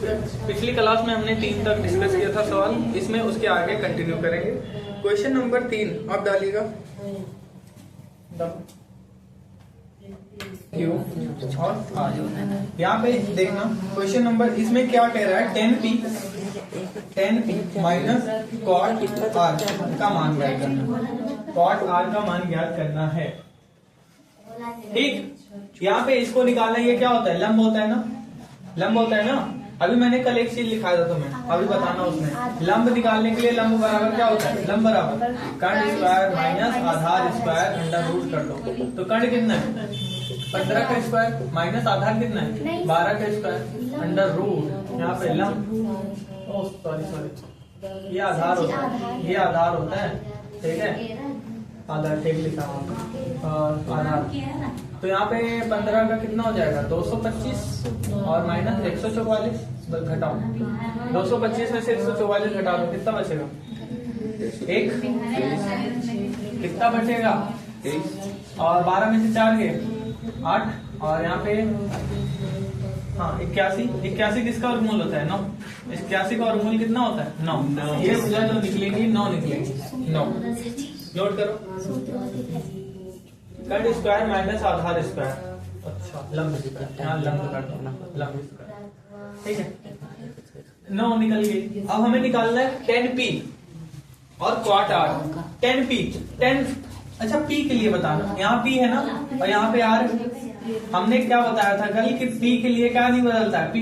पिछली क्लास में हमने 3 तक डिस्कस किया था सवाल, इसमें उसके आगे कंटिन्यू करेंगे। क्वेश्चन नंबर 3 आप डालिएगा। और यहाँ पे देखना क्वेश्चन नंबर, इसमें क्या कह रहा है, 10p माइनस कॉट आर का मान ज्ञात करना, कॉट आर का मान ज्ञात करना है। ठीक, यहाँ पे इसको निकालना, ये क्या होता है, लंब होता है ना, लंब होता है ना। अभी मैंने कल एक चीज लिखाया था तुम्हें, अभी बताना उसमें। लंब निकालने के लिए लंब बराबर क्या होता है, लंब बराबर कर्ण स्क्वायर माइनस आधार स्क्वायर अंडर रूट कर दो। तो कर्ण कितना है, 15 का स्क्वायर माइनस आधार कितना है, 12 का स्क्वायर अंडर रूट। यहाँ पे लंब, सॉरी ये आधार होता है, ये आधार होता है, ठीक है, आधार ठीक लिखा हुआ आधार। तो यहाँ पे 15 का कितना हो जाएगा, 225 और माइनस 144 घटाओ। 225 में से 144 घटा दो, कितना बचेगा, 1 कितना बचेगा, और 12 में से 4 गए 8, और यहाँ पे हाँ 81 किसका वर्गमूल होता है, 9। 81 का वर्गमूल कितना होता है, 9। ये भुजा जो निकलेगी 9 निकलेगी, 9 नोट करो। कर्ण स्क्वायर माइनस आधार स्क्वायर, अच्छा लंब स्क्वायर, यहाँ लंब कर दो, लंब स्क्वायर, ठीक है, 9 निकल गई। अब हमें निकालना है 10p और क्वाट आर। 10p 10, अच्छा p के लिए बताना, यहाँ p है ना और यहाँ पे r। हमने क्या बताया था कल कि p के लिए क्या नहीं बदलता है, p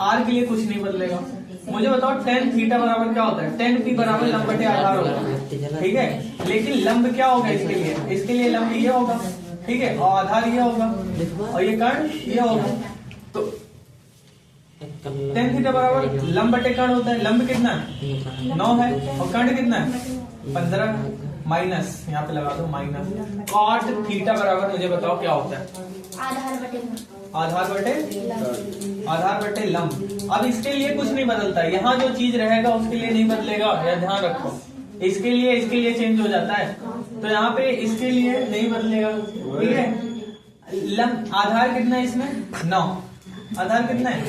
r के लिए कुछ नहीं बदलेगा। मुझे बताओ tan थीटा बराबर क्या होता है, tan p बराबर लंब बटे आधार होता है, ठीक है। लेकिन लंब क्या होगा इसके लिए लंब ये होगा, ठीक है, और आधार ये होगा, और ये कर्ण ये होगा। तो tan थीटा बराबर लंब बटे कर्ण होता है। लंब कितना है, 9 है, और कर्ण कितना है, 15, माइनस यहाँ पे लगा दो माइनस कॉट थीटा बराबर, मुझे बताओ क्या होता है, आधार बटे लंब। अब इसके लिए कुछ नहीं बदलता है, यहाँ जो चीज रहेगा उसके लिए नहीं बदलेगा, या ध्यान रखो, इसके लिए चेंज हो जाता है, तो यहाँ पे इसके लिए नहीं बदलेगा, ठीक है। लंब आधार कितना है इसमें, 9, आधार कितना है,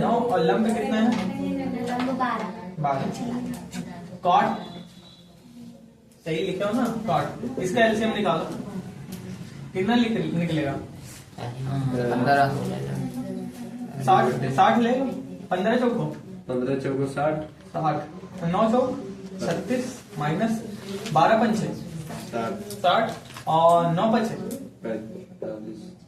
9, और लंब कितना है, 12। कॉट सही लिखे हो ना, कॉट, इसका एलसीएम निकालो, कितना निकलेगा, 60 ले लो, 15 चौको 60, 9 चौक 36 माइनस 12 पंचे 60 और 9 पचे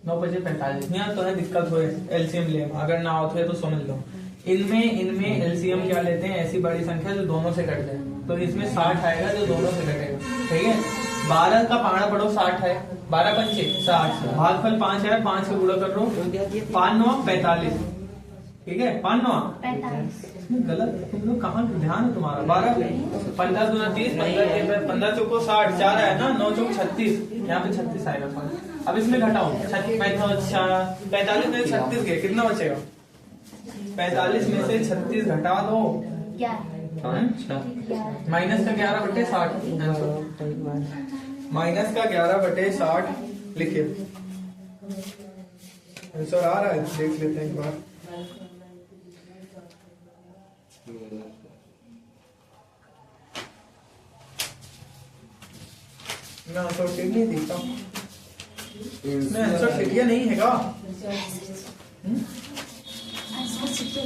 45। यहाँ तो है दिक्कत हुए एलसीएम ले, अगर ना हो तो समझ लो। इनमें एलसीएम क्या लेते हैं, ऐसी बड़ी संख्या जो दोनों से कट जाए, तो इसमें 60 आएगा जो दोनों से कटेगा, ठीक है। 12 का पाना पढ़ो, 60 है, 12 पंचे 60, भागफल 5 है, 5 से गुणा कर लो, 5 9 45, ठीक है, 5 9 45। गलत, तुम लोग कहाँ ध्यान है तुम्हारा, 12 15 दूना 30, 15 चौको 60, 4 है ना, 9 चौक 36, यहाँ पे 36 आएगा। अब इसमें घटाओ, 45 में 36 गए, कितना बचेगा, 45 में से 36 घटा दो, माइनस का 11 बटे 60, माइनस का 11 बटे 60 लिखिए, आंसर आ रहा है, देख लेते हैं एक बार। मैं आंसर ठीक नहीं देखता, मैं आंसर ठीक नहीं है का,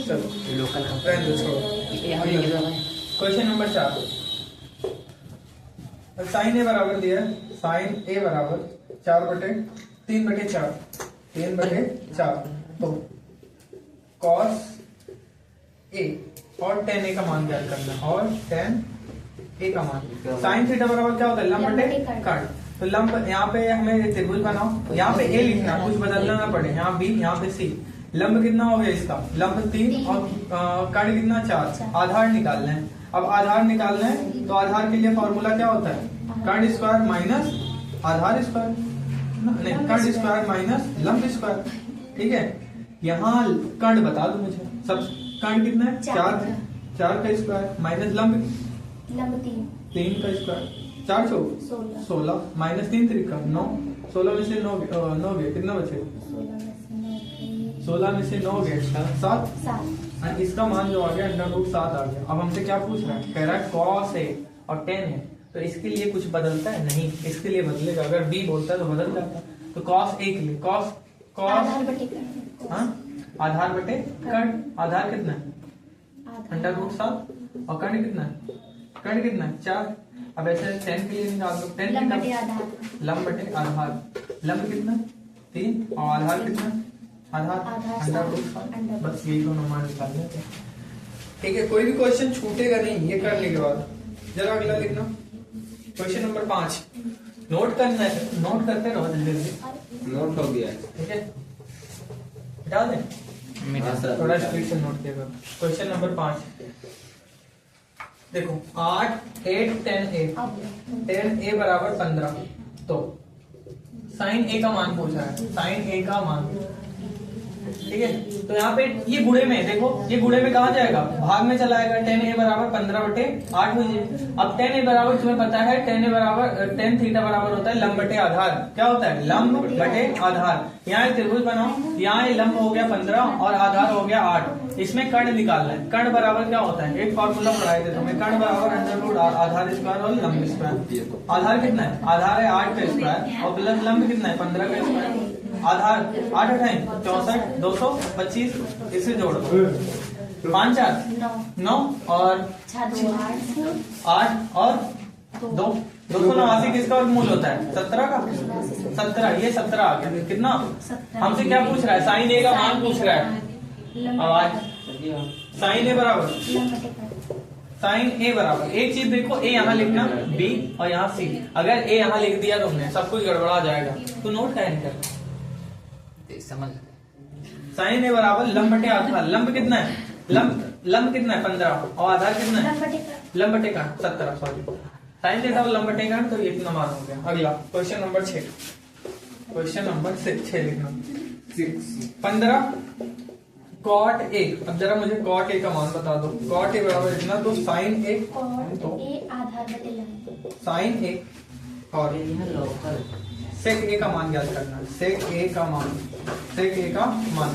चलो लोकल क्वेश्चन नंबर 4। साइन ए बराबर दिया है, साइन ए बराबर 3 बटे 4, तो कॉस ए और tan ए का मान ज्ञात करना, और tan ए का मान। साइन थीटा बराबर क्या होता है, लंब बटे कर्ण। तो लंब, यहाँ पे हमें त्रिभुज बनाओ, यहाँ पे ए लिखना, कुछ बदलना ना पड़े, यहाँ बी यहाँ पे सी। लंब कितना हो गया इसका, लंब 3 और कर्ण कितना 4। आधार निकालना है, अब आधार निकालना है तो आधार के लिए फॉर्मूला क्या होता है, कर्ण स्क्वायर माइनस आधार स्क्वायर, नहीं कर्ण स्क्वायर माइनस लंब स्क्वायर, ठीक है। यहाँ कर्ण बता दो मुझे, सब कर्ण कितना है, 4 का स्क्वायर माइनस लंब 3 का स्क्वायर, 4 चौक 16 माइनस 3 3 9, 16 में से 9 गए, कितना बचेगा, 16 में से 9 गए 7 7 और इसका मान जो आ गया √7 आ गया। अब हमसे क्या पूछ रहा है, कह रहा है cos है और tan है, तो इसके लिए कुछ बदलता है नहीं, इसके लिए बदलेगा। अगर b बोलता है तो बदल जाता है। तो cos a के लिए cos आधार बटे कर्ण। हाँ आधार बटे कर्ण। आधार कितना है √7 और कर्ण कितना है, कर्ण कितना है 4। अब ऐसे tan के लिए निकाल दो, tan लंब बटे आधार। लंब बटे आधार, लंब कितना 3 और आधार कितना आधार √7। बस यही दोनों मान निकालने थे। ठीक है, कोई भी क्वेश्चन छूटेगा नहीं ये करने के बाद। जरा अगला लिखना, क्वेश्चन नंबर 5। नोट करना है, नोट करते रहो जल्दी जल्दी। नोट हो गया है। ठीक है, हटा दें, हाँ सर। थोड़ा स्पीड से नोट किया करो। क्वेश्चन नंबर 5 देखो, 8 8 10 a, 10 a बराबर 15। तो साइन a का मान पूछा है, साइन a का मान। ठीक है, तो यहाँ पे ये गुणे में देखो, ये गुणे में कहा जाएगा, भाग में चला आएगा। 10a बराबर 15 बटे 8 हो जाए। अब 10a बराबर तुम्हें पता है, 10a बराबर tan थीटा बराबर होता है लंब बटे आधार। क्या होता है, लंब बटे आधार। यहाँ एक त्रिभुज बनाओ, यहाँ ये लंब हो गया 15 और आधार हो गया 8। इसमें कर्ण निकालना है। कर्ण बराबर क्या होता है, एक फॉर्मूला पढ़ाए थे तुम्हें, कर्ण बराबर √ आधार स्क्वायर और लंब स्क्वायर। आधार कितना है, आधार है 8 का स्क्वायर और प्लस लंब कितना है 15 का स्क्वायर। आधार 8 8 64 225, इसे जोड़ दो। 5 4 9 और 8 और 2 289 किसका वर्गमूल होता है 17 का। 17, ये 17 आ गया। कितना, हमसे क्या पूछ रहा है, साइन a का मान पूछ रहा है। अब आज साइन a बराबर साइन a बराबर, एक चीज देखो, a यहाँ लिखना b और यहाँ c। अगर a यहाँ लिख दिया तुमने सब कुछ गड़बड़ा जाएगा, तो नोट क्या नहीं करना। समझ साइन a बराबर लंब बटे आधार। लंब कितना है, लंब कितना है 15 और आधार कितना है लंब बटे का 17। सॉरी, साइन थीटा लंब बटे का, तो ये इतना मान हो गया। अगला क्वेश्चन नंबर 6, क्वेश्चन नंबर 6 लिखना। 15 cot a। अब जरा मुझे cot a का मान बता दो। cot a बराबर इतना, तो sin a आधार बटे लंब। sin a और sec a का मान ज्ञात करना है। sec a का मान, sec a का मान।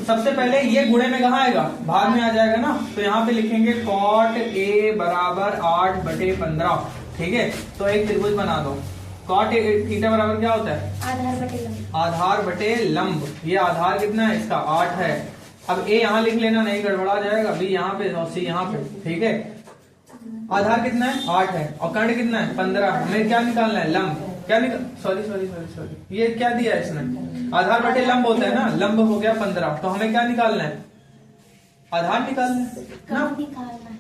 सबसे पहले ये गुणे में कहाँ आएगा, भाग में आ जाएगा ना, तो यहाँ पे लिखेंगे cot a बराबर 8 बटे 15। ठीक है, तो एक त्रिभुज बना दो। cot a थीटा बराबर क्या होता है, आधार बटे लंब। आधार बटे लंब। ये आधार कितना है इसका 8 है। अब a यहाँ लिख लेना, नहीं गड़बड़ा जाएगा। b यहाँ पे और c यहाँ पे। ठीक है, आधार कितना है 8 है और कर्ण कितना है 15। हमें क्या निकालना है, लंब। क्या निकाल, सॉरी ये क्या दिया है इसने, आधार बटे लंब होता है ना, लंब हो गया 15। तो हमें क्या निकालना है, आधार निकालना है ना, निकालना है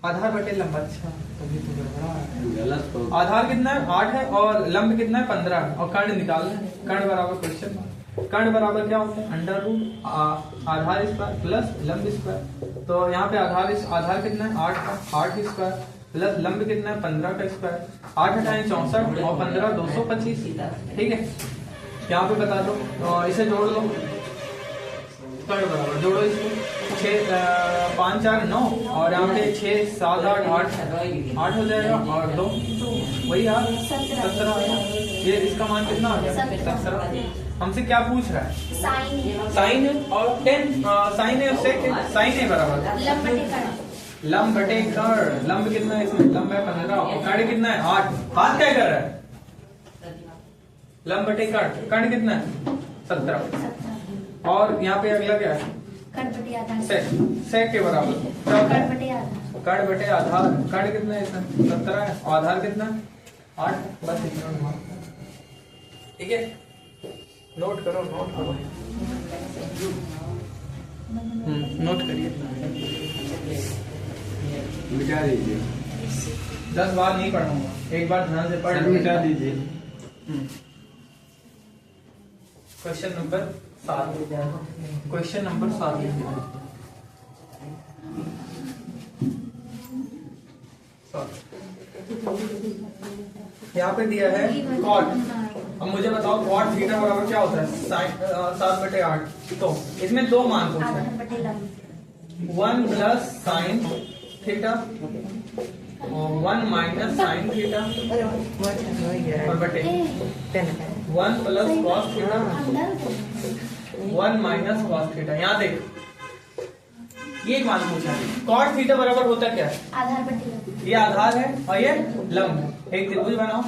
आधार बटे लंब। अच्छा, तभी तो गड़बड़ा है। गलत हो। आधार कितना है 8 है और लंब कितना है 15 है और कर्ण निकालना है। कर्ण बराबर क्वेश्चन, कर्ण बराबर क्या होता है √ आधार स्क्वायर प्लस लंब स्क्वायर। तो यहाँ पे आधार कितना है 8 का, 8 स्क्वायर प्लस लंब कितना है 15 का स्क्वायर। 8 8 64 और 15 225। ठीक है, यहाँ पे बता दो, इसे जोड़ लो। कर्ण बराबर जोड़ो इसको, 6 5 4 9 और यहाँ पे 6 7 8 हो जाएगा और 2 वही यार 17। ये इसका मान कितना आ गया 17। हमसे क्या पूछ रहा है, साइन है और टेन, साइन है उससे साइन है बराबर लंब बटे कर्ण। लंब कितना है इसमें, लंब है 15 और कर्ण कितना है 8। हाथ क्या कर रहा है, लंब बटे कर्ण। कर्ण कितना है 17 और यहाँ पे अगला क्या है सेक के बराबर कर्ण बटे आधार। कर्ण कितना है इसमें 17 है और आधार कितना है 8। बस इतना। ठीक है, नोट करो नोट करिए। मिटा दीजिए, 10 बार नहीं पढ़ूंगा, एक बार ध्यान से पढ़। मिटा दीजिए। क्वेश्चन नंबर 7, क्वेश्चन नंबर 7 यहाँ पे दिया है कॉट। अब मुझे बताओ कॉट थीटा बराबर क्या होता है 7 बटे 8। तो इसमें दो मान पूछा है, 1 प्लस साइन थीटा और 1 माइनस साइन थीटा और बटे 1 plus cos theta 1 minus cos theta. यहाँ देख ये एक मान पूछा है, कॉट थीटा बराबर होता क्या है? आधार बटे लंब। ये आधार है और ये लंब है। एक त्रिभुज बनाओ,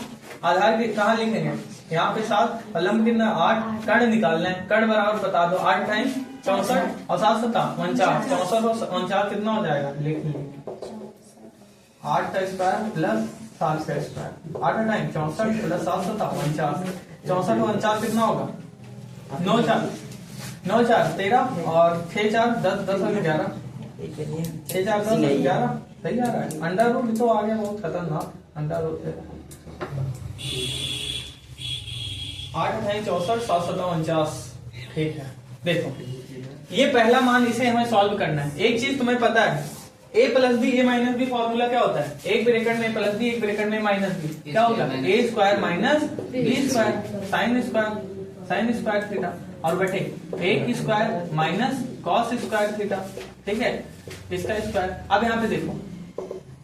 आधार के कहाँ लिखेंगे? यहाँ पे 7 और लंब कितना 8। कर्ण निकालना है, कर्ण बराबर बता दो 8 टाइम 64 और 7 7 49। 64 और 49 कितना हो जाएगा? लिख लीजिए 8 का स्क्वायर प्लस 7 का स्क्वायर। 8 time 64 plus 7 7 49। 64 और 49 कितना होगा? 9 4 9 4 13 और 6 4 10 10 और 11 6 4 10 11 सही आ रहा है। अंडर रूट तो आ गया बहुत खतरनाक। अंडर रूट 8 अठाई 64 7 7 49। ठीक है, देखो ये पहला मान, इसे हमें सॉल्व करना है। एक चीज तुम्हें पता है, a plus b a minus b formula क्या होता है? एक ब्रैकेट में प्लस बी, एक ब्रैकेट में माइनस बी। क्या होगा? A square minus b square sine square theta और बटे ए की square minus cos square theta. ठीक है, इसका स्क्वायर। अब यहाँ पे देखो,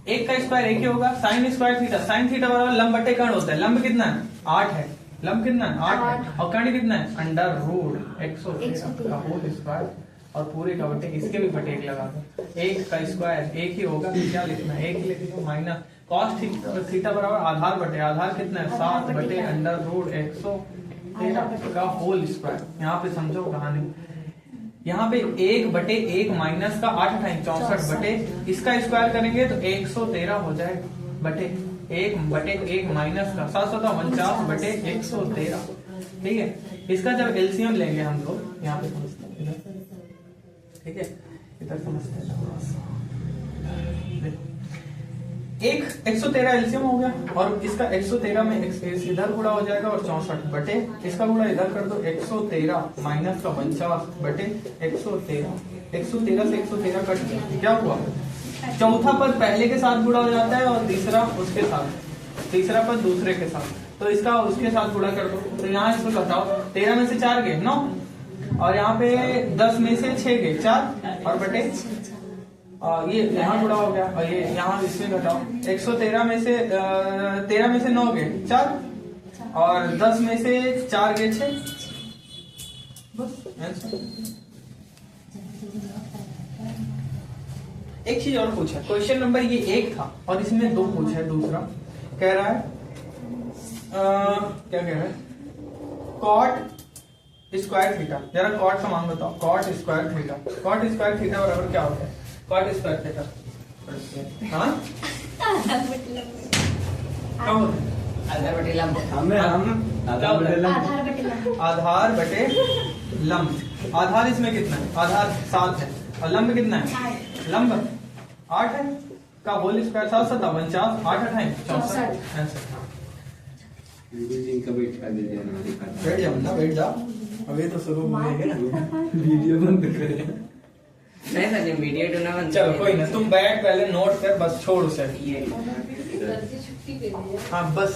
एक का स्क्वायर एक ही होगा, sign square theta. Sine theta बराबर लंब बटे कर्ण होता है। लंब कितना है? 8 है। लंब कितना है? 8 है। और कर्ण कितना है? अंडर रूट 113 का होल स्क्वायर और पूरे का बटे, इसके भी बटे 1 लगा दो। एक का स्क्वायर एक ही होगा, क्या लिखना है? 1 लिख दो माइनस कॉस थीटा बराबर आधार बटे आधार कितना है? 7 बटे अंडर रूट 113 का होल स्क्वायर। यहाँ पे समझो कहानी, यहाँ पे 1 बटे 1 माइनस का 8 टाइम 64 बटे इसका स्क्वायर करेंगे तो 113 हो जाएगा बटे 1 बटे 1 माइनस का 7 7 49 बटे 113। ठीक है, इसका जब एलसीएम लेंगे हम लोग, यहाँ पे समझते हैं इधर। ठीक है, इधर समझते हैं। एक 113 एलसीएम हो गया और इसका 113 में इधर गुणा हो जाएगा और 64 बटे इसका गुणा इधर कर दो 113 माइनस का 49 बटे 113। 113 से 113 कट गया, क्या हुआ? चौथा पद पहले के साथ गुणा हो जाता है और तीसरा उसके साथ, तीसरा पद दूसरे के साथ, तो इसका उसके साथ गुणा कर दो। तो यहाँ इसको बताओ, 13 में से 4 गए 9 और यहाँ पे 10 में से 6 गए 4 और बटे ये यहाँ गुणा हो गया और ये यहाँ इसमें घटाओ। 113 में से 13 में से 9 गए 4 और 10 में से 4 गए 6। बस आंसर। एक चीज और पूछा, क्वेश्चन नंबर ये 1 था और इसमें 2 पूछा है। दूसरा कह रहा है क्या कह रहा है? Cot square theta. जरा कॉट का मान बताओ। Cot square theta, cot square theta बराबर क्या होता है? कॉट स्क्वायर थीटा हाँ क्या होता है? आधार बटे लंब। आधार बटे लंब। आधार बटे लंब। आधार इसमें कितना है? आधार 7 है और लंब कितना है? लंब 8 है का होल स्क्वायर 7 7 49 8 8 64 आंसर। बैठ जाओ ना, बैठ जाओ, अभी तो शुरू होंगे ना। वीडियो बंद करें। नहीं सर, वीडियो तो ना बंद। चलो कोई ना, तुम बैठ पहले नोट कर, बस छोड़ उसे। हाँ बस